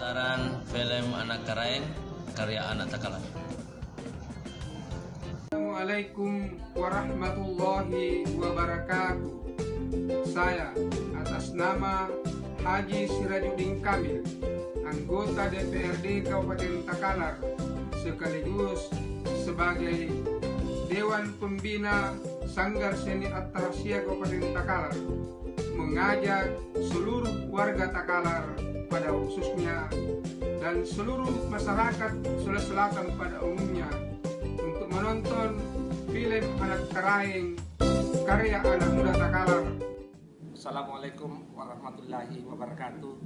pemutaran film Anak Karaeng karya Anak Takalar. Assalamualaikum warahmatullahi wabarakatuh. Saya atas nama Haji Sirajuddin Kamil, anggota DPRD Kabupaten Takalar, sekaligus sebagai Dewan Pembina Sanggar Seni Atrasia Kabupaten Takalar, mengajak seluruh warga Takalar pada khususnya dan seluruh masyarakat Sulawesi Selatan pada umumnya untuk menonton film Anak Karaeng karya anak muda Takalar. Assalamualaikum warahmatullahi wabarakatuh.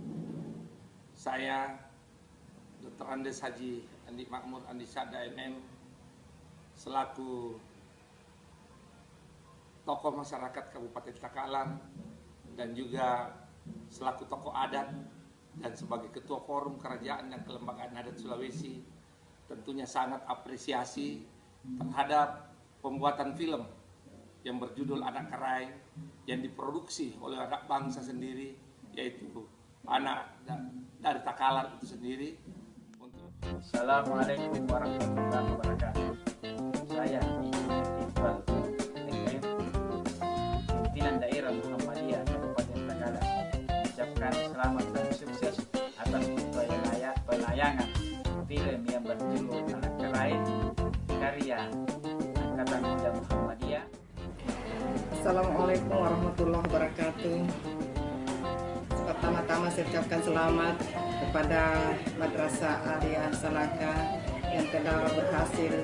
Saya Dr. Andes Haji Andi Makmur Andi Sada MM selaku tokoh masyarakat Kabupaten Takalar dan juga selaku tokoh adat dan sebagai ketua forum kerajaan dan kelembagaan adat Sulawesi tentunya sangat apresiasi terhadap pembuatan film yang berjudul Anak Karaeng yang diproduksi oleh anak bangsa sendiri, yaitu anak dari Takalar itu sendiri. Assalamualaikum warahmatullahi wabarakatuh. Saya Iqbal TKM, pimpinan daerah Muhammadiyah Kabupaten Takalar, ucapkan selamat dan sukses atas pelayangan film yang berjudul Anak Karaeng karya Angkatan Muda Muhammadiyah. Assalamualaikum warahmatullahi wabarakatuh. Pertama-tama saya ucapkan selamat kepada Madrasah Alia Salaka yang telah berhasil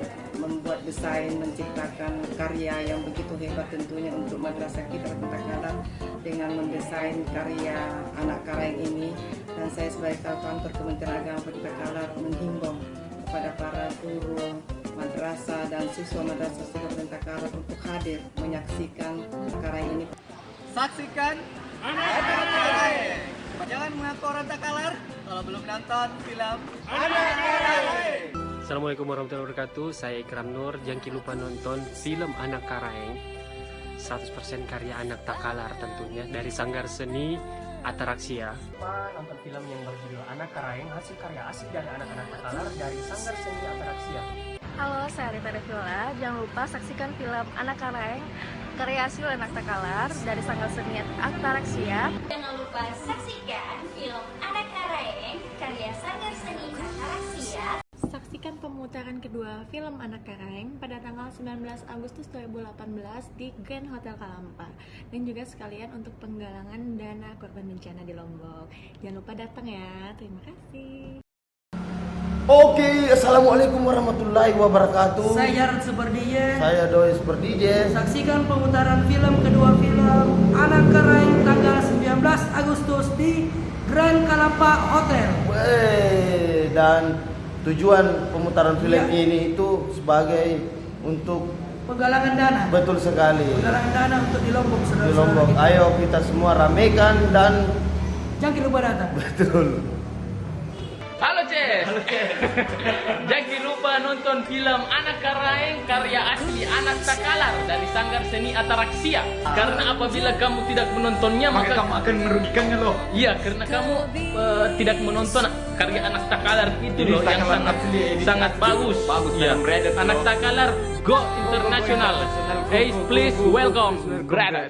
membuat desain, menciptakan karya yang begitu hebat tentunya untuk madrasah kita di Takalar dengan mendesain karya Anak Karaeng ini. Dan saya sebagai kantor Kementerian Agama di Takalar menghimbau kepada para guru madrasah dan siswa madrasah Kabupaten Takalar untuk hadir menyaksikan Karaeng ini. Saksikan Anak Karaeng. Jangan mengaku orang Takalar kalau belum nonton film Anak Karaeng. Assalamualaikum warahmatullahi wabarakatuh. Saya Ikram Nur. Jangan lupa nonton film Anak Karaeng 100% karya anak Takalar tentunya dari Sanggar Seni Ataraxia. Nonton film yang berjudul Anak Karaeng, hasil karya asik dari anak-anak Takalar dari Sanggar Seni Ataraxia. Halo, saya Rita Deviola. Jangan lupa saksikan film Anak Karaeng karya hasil anak Takalar dari Sanggar Seni Ataraxia. Jangan lupa saksikan film Anak Karaeng karya Sanggar Seni Ataraxia. Saksikan pemutaran kedua film Anak Karaeng pada tanggal 19 Agustus 2018 di Grand Hotel Kalampar. Dan juga sekalian untuk penggalangan dana korban bencana di Lombok. Jangan lupa datang ya. Terima kasih. Oke, assalamualaikum warahmatullahi wabarakatuh. Saya Jarod Super DJ. Saya Doi Super DJ. Saksikan pemutaran kedua film Anak Karaeng tanggal 19 Agustus di Grand Kalampar Hotel. Dan tujuan pemutaran film ini itu sebagai untuk penggalangan dana. Betul sekali. Penggalangan dana untuk di Lombok, saudara-saudara. Di Lombok. Kita. Ayo kita semua ramekan dan jangan lupa datang. Betul. Halo Ces. Jangan lupa nonton film Anak Karaeng karya asli anak Takalar dari Sanggar Seni Ataraxia. Karena apabila kamu tidak menontonnya maka kamu akan merugikannya loh. Iya, karena kamu tidak menonton karya anak Takalar itu loh yang sangat bagus. Ya. Anak Takalar go international. Hey, please welcome brother.